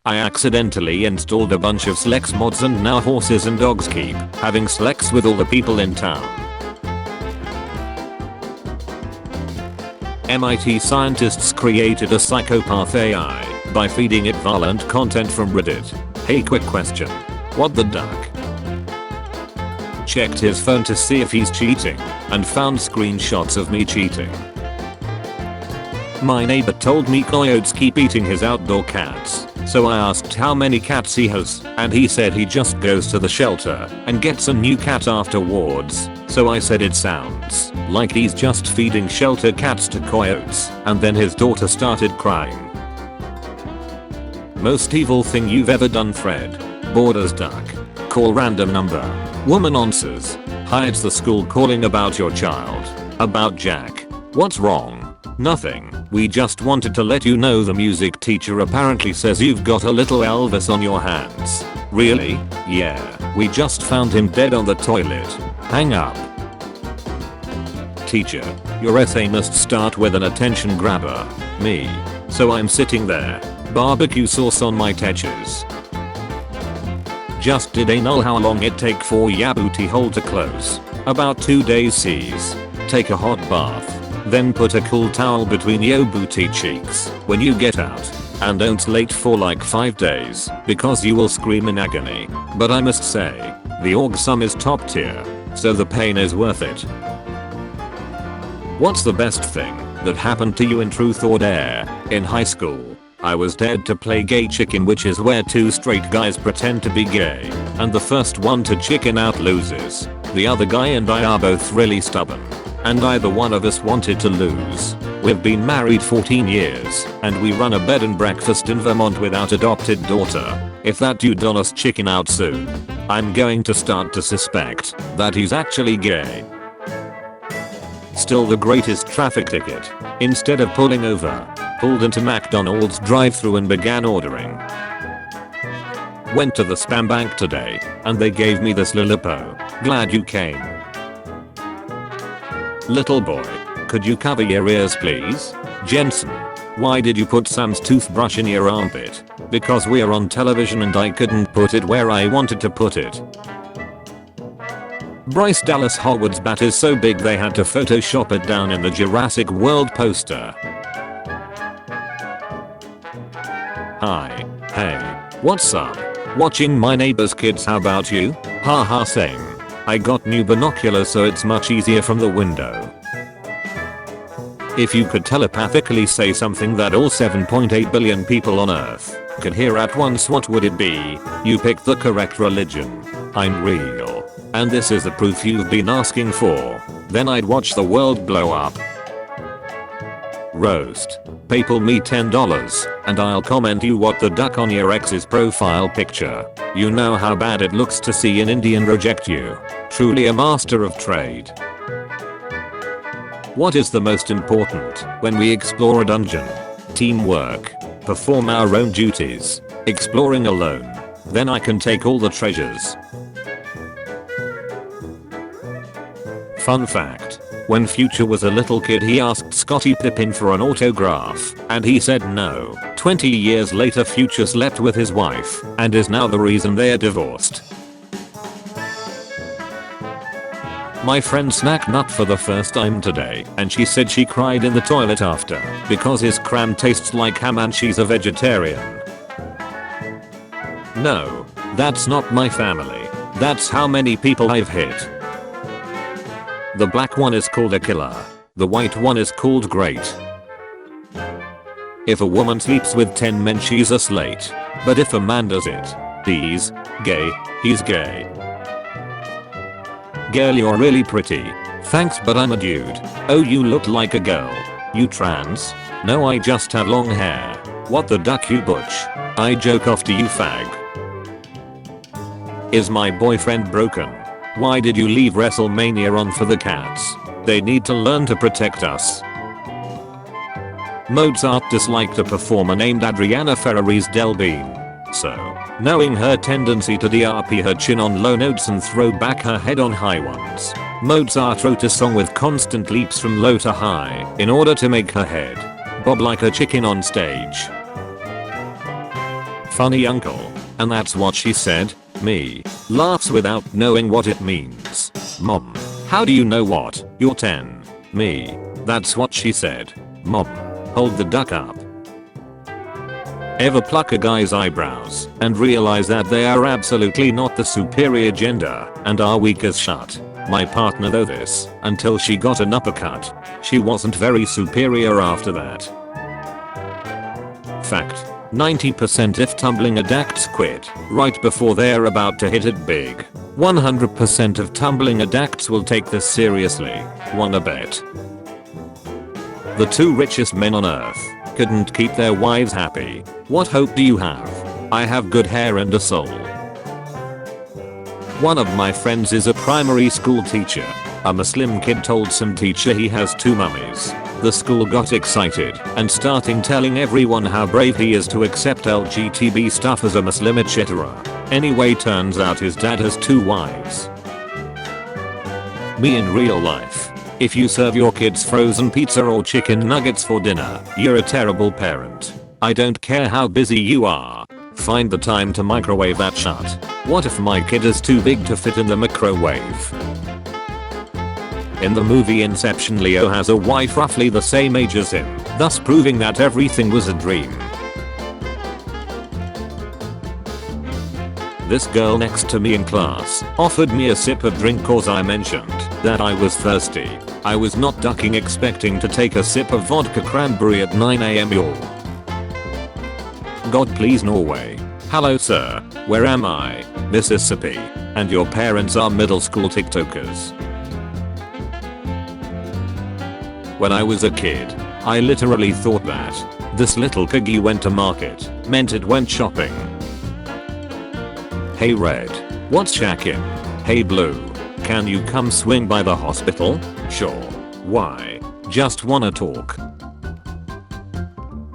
I accidentally installed a bunch of Slex mods and now horses and dogs keep having Slex with all the people in town. MIT scientists created a psychopath AI by feeding it violent content from Reddit. Hey, quick question. What the duck? Checked his phone to see if he's cheating and found screenshots of me cheating. My neighbor told me coyotes keep eating his outdoor cats, so I asked how many cats he has, and he said he just goes to the shelter and gets a new cat afterwards. So I said it sounds like he's just feeding shelter cats to coyotes, and then his daughter started crying. Most evil thing you've ever done, Fred? Borders duck. Call random number. Woman answers. Hi, it's the school calling about your child. About Jack. What's wrong? Nothing. We just wanted to let you know the music teacher apparently says you've got a little Elvis on your hands. Really? Yeah. We just found him dead on the toilet. Hang up. Teacher, your essay must start with an attention grabber. Me. So I'm sitting there. Barbecue sauce on my tetches. Just did know how long it take for ya booty hole to close. About 2 days C's. Take a hot bath. Then put a cool towel between yo booty cheeks when you get out. And don't late for like 5 days because you will scream in agony. But I must say, the orgasm is top tier, so the pain is worth it. What's the best thing that happened to you in Truth or Dare? In high school, I was dared to play gay chicken, which is where two straight guys pretend to be gay, and the first one to chicken out loses. The other guy and I are both really stubborn, and neither one of us wanted to lose. We've been married 14 years, and we run a bed and breakfast in Vermont without adopted daughter. If that dude on us chicken out soon, I'm going to start to suspect that he's actually gay. Still the greatest traffic ticket. Instead of pulling over, pulled into McDonald's drive-thru and began ordering. Went to the spam bank today, and they gave me this Lilipo. Glad you came. Little boy, could you cover your ears please? Jensen, why did you put Sam's toothbrush in your armpit? Because we're on television and I couldn't put it where I wanted to put it. Bryce Dallas Howard's bat is so big they had to Photoshop it down in the Jurassic World poster. Hi. Hey. What's up? Watching my neighbor's kids, how about you? Haha, same. I got new binoculars so it's much easier from the window. If you could telepathically say something that all 7.8 billion people on Earth could hear at once, what would it be? You picked the correct religion. I'm real. And this is the proof you've been asking for. Then I'd watch the world blow up. Roast. PayPal me $10 and I'll comment you what the duck on your ex's profile picture. You know how bad it looks to see an Indian reject you. Truly a master of trade. What is the most important when we explore a dungeon? Teamwork. Perform our own duties. Exploring alone. Then I can take all the treasures. Fun fact. When Future was a little kid he asked Scottie Pippen for an autograph and he said no. 20 years later Future slept with his wife and is now the reason they are divorced. My friend snack nut for the first time today and she said she cried in the toilet after because his cram tastes like ham and she's a vegetarian. No, that's not my family. That's how many people I've hit. The black one is called a killer. The white one is called great. If a woman sleeps with 10 men she's a slate. But if a man does it, he's gay. He's gay. Girl, you're really pretty. Thanks, but I'm a dude. Oh, you look like a girl. You trans? No, I just have long hair. What the duck, you butch? I joke off to you, fag. Is my boyfriend broken? Why did you leave WrestleMania on for the cats? They need to learn to protect us. Mozart disliked a performer named Adriana Ferrari's Del Bean. So, knowing her tendency to DRP her chin on low notes and throw back her head on high ones, Mozart wrote a song with constant leaps from low to high in order to make her head bob like a chicken on stage. Funny uncle. And that's what she said? Me. Laughs without knowing what it means. Mom. How do you know what? You're 10. Me. That's what she said. Mom. Hold the duck up. Ever pluck a guy's eyebrows and realize that they are absolutely not the superior gender and are weak as shit? My partner though this until she got an uppercut. She wasn't very superior after that. Fact. 90% if tumbling adacts quit right before they're about to hit it big. 100% of tumbling adacts will take this seriously. Wanna bet? The 2 richest men on earth couldn't keep their wives happy. What hope do you have? I have good hair and a soul. One of my friends is a primary school teacher. A Muslim kid told some teacher he has 2 mummies. The school got excited and starting telling everyone how brave he is to accept LGBT stuff as a Muslim etc. Anyway, turns out his dad has 2 wives. Me in real life. If you serve your kids frozen pizza or chicken nuggets for dinner, you're a terrible parent. I don't care how busy you are. Find the time to microwave that shit. What if my kid is too big to fit in the microwave? In the movie Inception, Leo has a wife roughly the same age as him, thus proving that everything was a dream. This girl next to me in class offered me a sip of drink cause I mentioned that I was thirsty. I was not ducking expecting to take a sip of vodka cranberry at 9 AM y'all. God please Norway. Hello sir, where am I? Mississippi. And your parents are middle school TikTokers. When I was a kid, I literally thought that this little piggy went to market meant it went shopping. Hey Red, what's shacking? Hey Blue, can you come swing by the hospital? Sure. Why? Just wanna talk.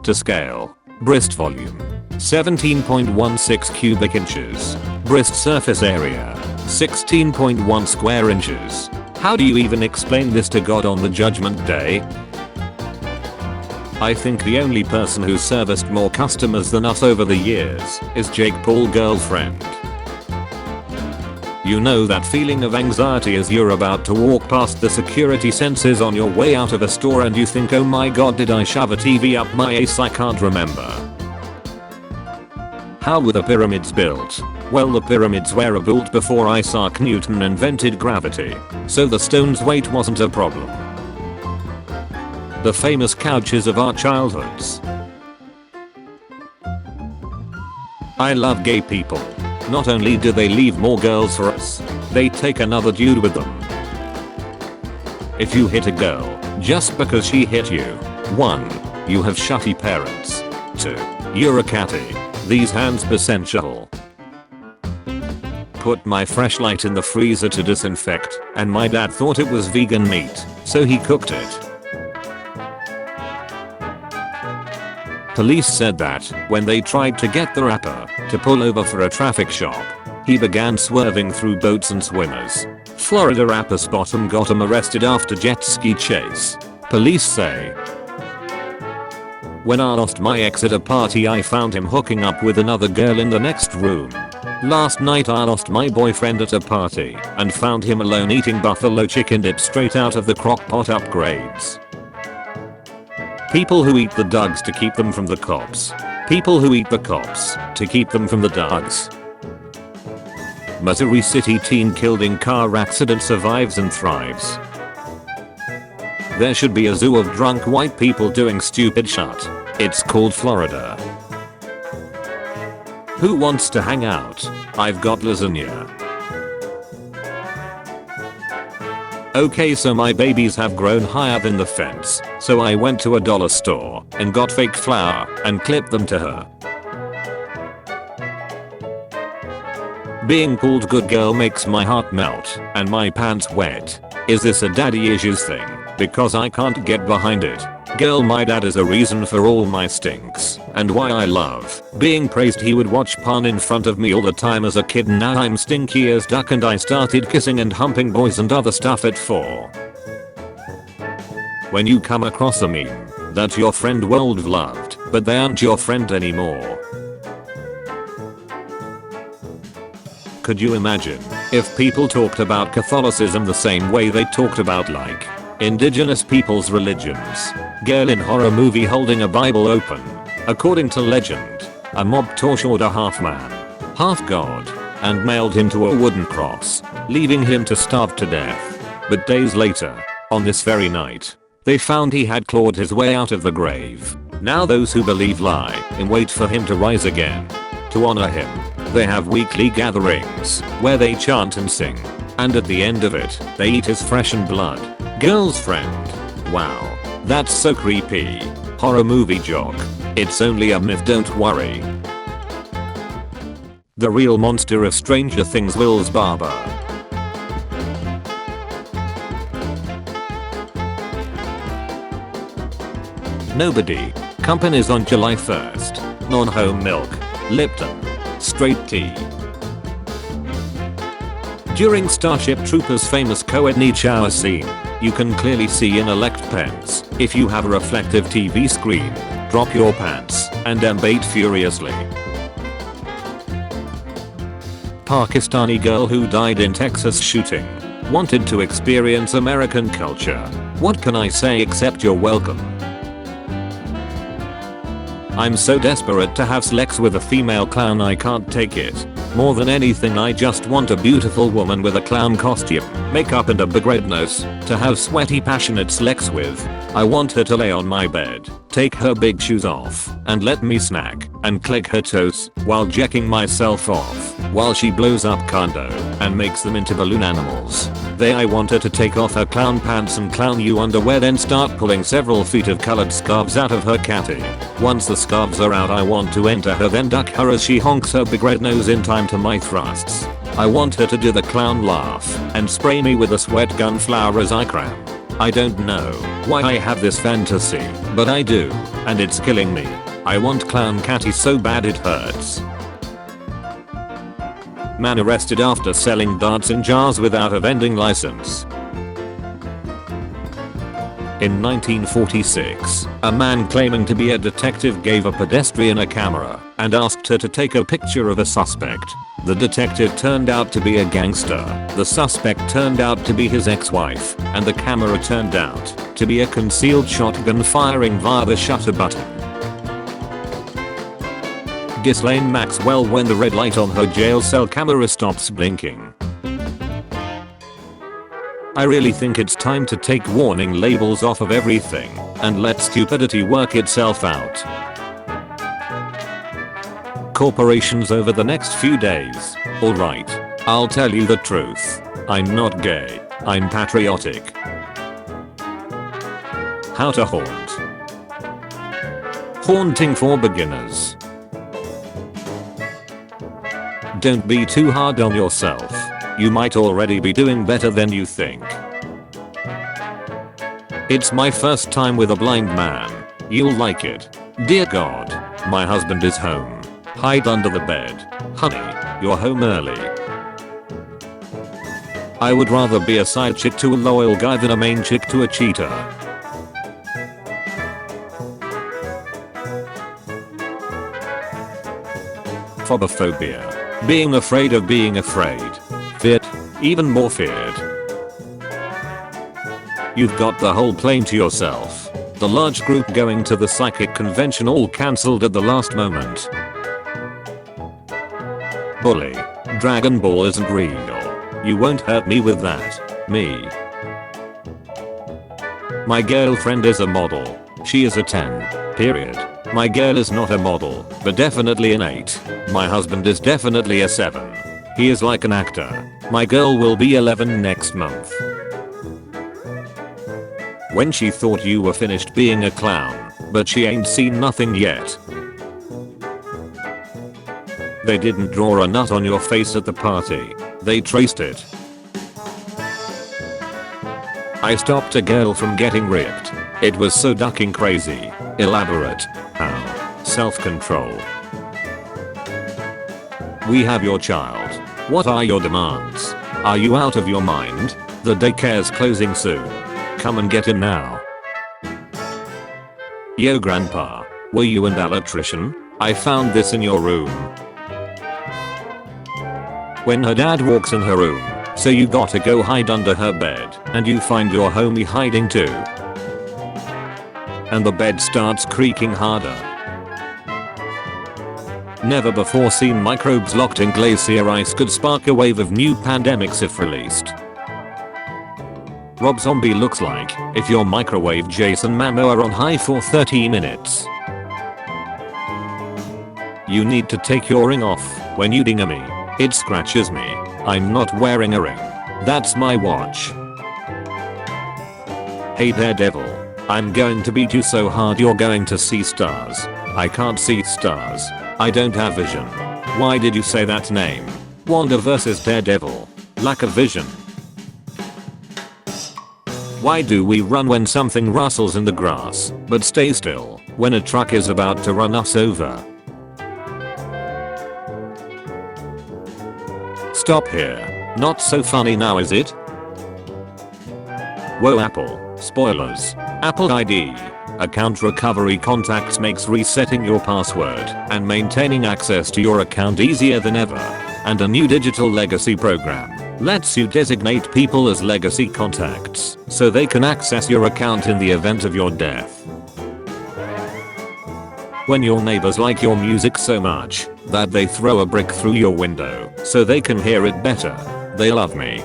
To scale. Breast volume. 17.16 cubic inches. Breast surface area. 16.1 square inches. How do you even explain this to God on the judgment day? I think the only person who serviced more customers than us over the years is Jake Paul girlfriend. You know that feeling of anxiety as you're about to walk past the security sensors on your way out of a store and you think, oh my god, did I shove a TV up my ace? I can't remember. How were the pyramids built? Well, the pyramids were built before Isaac Newton invented gravity, so the stone's weight wasn't a problem. The famous couches of our childhoods. I love gay people. Not only do they leave more girls for us, they take another dude with them. If you hit a girl just because she hit you, 1. You have shitty parents. 2. You're a catty. These hands essential. Put my flashlight in the freezer to disinfect, and my dad thought it was vegan meat, so he cooked it. Police said that when they tried to get the rapper to pull over for a traffic stop, he began swerving through boats and swimmers. Florida rapper Spot'em got him arrested after jet ski chase. Police say. When I lost my ex at a party, I found him hooking up with another girl in the next room. Last night I lost my boyfriend at a party and found him alone eating buffalo chicken dip straight out of the crock pot. Upgrades. People who eat the dogs to keep them from the cops. People who eat the cops to keep them from the dogs. Missouri City teen killed in car accident survives and thrives. There should be a zoo of drunk white people doing stupid shit. It's called Florida. Who wants to hang out? I've got lasagna. Okay, so my babies have grown higher than the fence, so I went to a dollar store and got fake flour and clipped them to her. Being called good girl makes my heart melt and my pants wet. Is this a daddy issues thing? Because I can't get behind it. Girl, my dad is a reason for all my stinks and why I love being praised. He would watch porn in front of me all the time as a kid. Now I'm stinky as duck and I started kissing and humping boys and other stuff at 4. When you come across a meme that your friend world loved but they aren't your friend anymore, Could you imagine if people talked about Catholicism the same way they talked about like indigenous people's religions? Girl in horror movie holding a Bible open. According to legend, a mob tortured a half man, half god, and nailed him to a wooden cross, leaving him to starve to death. But days later, on this very night, they found he had clawed his way out of the grave. Now those who believe lie in wait for him to rise again. To honor him, they have weekly gatherings where they chant and sing, and at the end of it, they eat his flesh and blood. Girl's friend. Wow, that's so creepy. Horror movie joke. It's only a myth, don't worry. The real monster of Stranger Things, Will's barber. Nobody. Companies on July 1st. Non-home milk. Lipton. Straight tea. During Starship Troopers' famous co-ed need shower scene, you can clearly see in elect pens. If you have a reflective TV screen, drop your pants and embate furiously. Pakistani girl who died in Texas shooting wanted to experience American culture. What can I say except you're welcome? I'm so desperate to have sex with a female clown, I can't take it. More than anything, I just want a beautiful woman with a clown costume, makeup and a big red nose to have sweaty passionate sex with. I want her to lay on my bed, take her big shoes off, and let me snack and click her toes while jacking myself off while she blows up condo and makes them into balloon animals. Then I want her to take off her clown pants and clown you underwear, then start pulling several feet of colored scarves out of her catty. Once the scarves are out, I want to enter her, then duck her as she honks her big red nose in time to my thrusts. I want her to do the clown laugh and spray me with a sweat gun flower as I cram. I don't know why I have this fantasy, but I do, and it's killing me. I want clown catty so bad it hurts. Man arrested after selling darts in jars without a vending license. In 1946, a man claiming to be a detective gave a pedestrian a camera and asked her to take a picture of a suspect. The detective turned out to be a gangster, the suspect turned out to be his ex-wife, and the camera turned out to be a concealed shotgun firing via the shutter button. Ghislaine Maxwell when the red light on her jail cell camera stops blinking. I really think it's time to take warning labels off of everything and let stupidity work itself out. Corporations over the next few days. Alright, I'll tell you the truth. I'm not gay. I'm patriotic. How to haunt. Haunting for beginners. Don't be too hard on yourself. You might already be doing better than you think. It's my first time with a blind man. You'll like it. Dear God, my husband is home. Hide under the bed. Honey, you're home early. I would rather be a side chick to a loyal guy than a main chick to a cheater. Phobophobia. Being afraid of being afraid. Feared. Even more feared. You've got the whole plane to yourself. The large group going to the psychic convention all cancelled at the last moment. Bully. Dragon Ball isn't real. You won't hurt me with that. Me. My girlfriend is a model. She is a 10. Period. My girl is not a model, but definitely an 8. My husband is definitely a 7. He is like an actor. My girl will be 11 next month. When she thought you were finished being a clown, but she ain't seen nothing yet. They didn't draw a nut on your face at the party. They traced it. I stopped a girl from getting ripped. It was so ducking crazy. Elaborate. How? Self-control. We have your child. What are your demands? Are you out of your mind? The daycare's closing soon. Come and get him now. Yo grandpa, were you an electrician? I found this in your room. when her dad walks in her room. So you gotta go hide under her bed and you find your homie hiding too. And the bed starts creaking harder. Never before seen microbes locked in glacier ice could spark a wave of new pandemics if released. Rob Zombie looks like if your microwave Jason Momoa on high for 30 minutes. You need to take your ring off when you ding me. It scratches me. I'm not wearing a ring. That's my watch. Hey Daredevil. I'm going to beat you so hard you're going to see stars. I can't see stars. I don't have vision. Why did you say that name? Wanda vs Daredevil. Lack of vision. Why do we run when something rustles in the grass, but stay still when a truck is about to run us over? Stop here. Not so funny now, is it? Whoa Apple. Spoilers. Apple ID. Account recovery contacts makes resetting your password and maintaining access to your account easier than ever. And a new digital legacy program lets you designate people as legacy contacts so they can access your account in the event of your death. When your neighbors like your music so much that they throw a brick through your window so they can hear it better, they love me.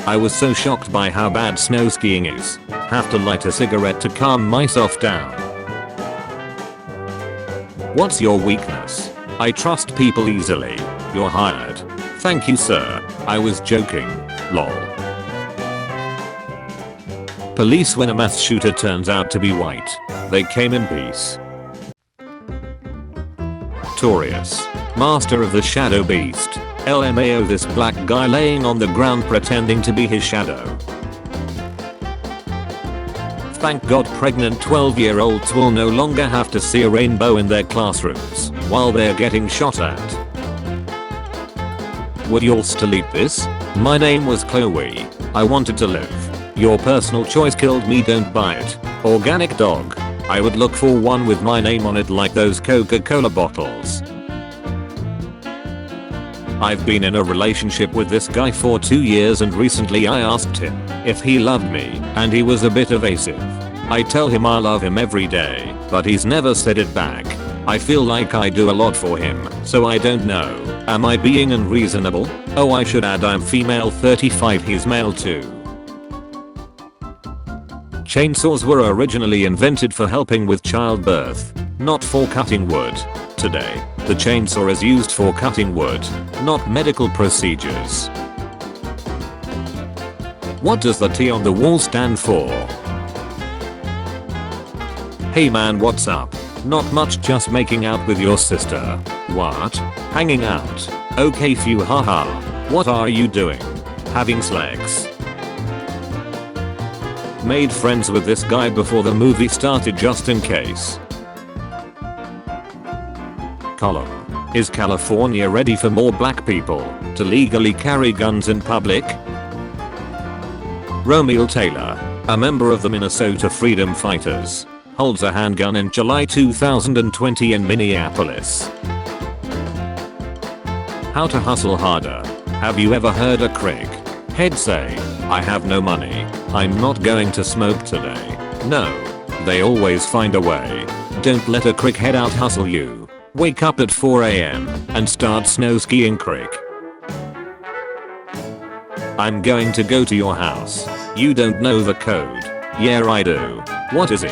I was so shocked by how bad snow skiing is. Have to light a cigarette to calm myself down. What's your weakness? I trust people easily. You're hired. Thank you, sir. I was joking. Lol. Police when a mass shooter turns out to be white. They came in peace. Torius. Master of the Shadow Beast. LMAO, this black guy laying on the ground pretending to be his shadow. Thank God pregnant 12-year-olds will no longer have to see a rainbow in their classrooms while they're getting shot at. Would y'all still eat this? My name was Chloe. I wanted to live. Your personal choice killed me, don't buy it. Organic dog. I would look for one with my name on it like those Coca-Cola bottles. I've been in a relationship with this guy for 2 years and recently I asked him if he loved me and he was a bit evasive. I tell him I love him every day, but he's never said it back. I feel like I do a lot for him, so I don't know. Am I being unreasonable? Oh, I should add I'm female 35, he's male too. Chainsaws were originally invented for helping with childbirth, not for cutting wood. Today, the chainsaw is used for cutting wood, not medical procedures. What does the T on the wall stand for? Hey man, what's up? Not much, just making out with your sister. What? Hanging out? Okay few, haha. What are you doing? Having sex? Made friends with this guy before the movie started just in case. Column. Is California ready for more black people to legally carry guns in public? Romeo Taylor, a member of the Minnesota Freedom Fighters, holds a handgun in July 2020 in Minneapolis. How to hustle harder. Have you ever heard a Craig head say, I have no money, I'm not going to smoke today? No. They always find a way. Don't let a crickhead out hustle you. Wake up at 4 AM and start snow skiing crick. I'm going to go to your house. You don't know the code. Yeah, I do. What is it?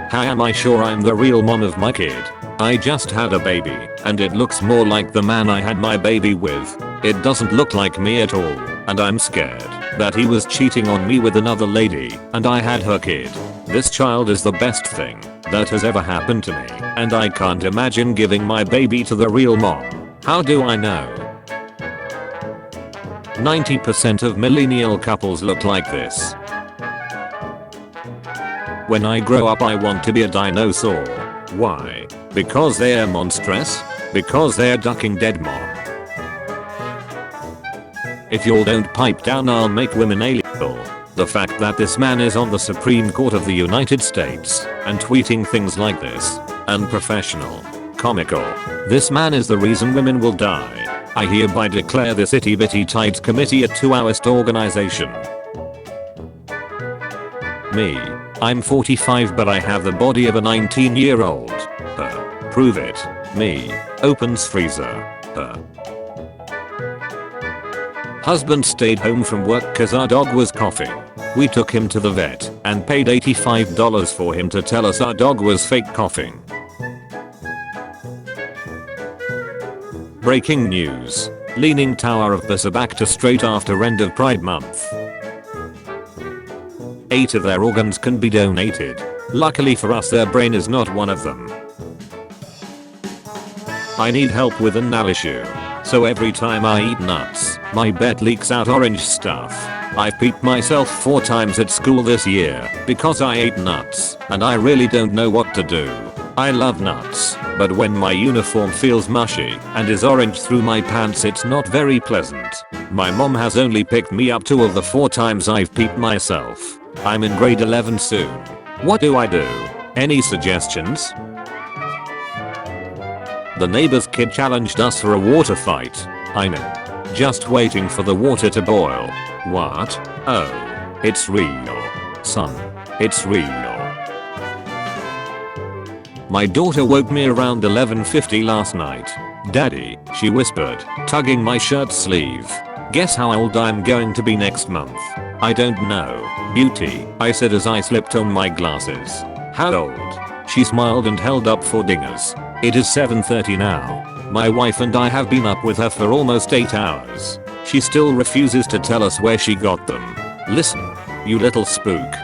How am I sure I'm the real mom of my kid? I just had a baby and it looks more like the man I had my baby with. It doesn't look like me at all, and I'm scared that he was cheating on me with another lady and I had her kid. This child is the best thing that has ever happened to me, and I can't imagine giving my baby to the real mom. How do I know? 90% of millennial couples look like this. When I grow up I want to be a dinosaur. Why? Because they're monstrous? Because they're ducking dead mom. If y'all don't pipe down I'll make women illegal. The fact that this man is on the Supreme Court of the United States and tweeting things like this. Unprofessional. Comical. This man is the reason women will die. I hereby declare this itty bitty tights committee a 2-hourist organization. Me. I'm 45 but I have the body of a 19-year-old. Prove it. Me. Opens freezer. Husband stayed home from work cause our dog was coughing. We took him to the vet and paid $85 for him to tell us our dog was fake coughing. Breaking news. Leaning Tower of Pisa back to straight after end of Pride Month. 8 of their organs can be donated. Luckily for us their brain is not one of them. I need help with an issue. So every time I eat nuts, my bed leaks out orange stuff. I've peed myself 4 times at school this year because I ate nuts and I really don't know what to do. I love nuts, but when my uniform feels mushy and is orange through my pants it's not very pleasant. My mom has only picked me up 2 of the 4 times I've peed myself. I'm in grade 11 soon. What do I do? Any suggestions? The neighbor's kid challenged us for a water fight. I'm in. Just waiting for the water to boil. What? Oh. It's real. Son. It's real. My daughter woke me around 11:50 last night. Daddy, she whispered, tugging my shirt sleeve. Guess how old I'm going to be next month? I don't know. Beauty, I said as I slipped on my glasses. How old? She smiled and held up 4 dingers. It is 7:30 now. My wife and I have been up with her for almost 8 hours. She still refuses to tell us where she got them. Listen, you little spook.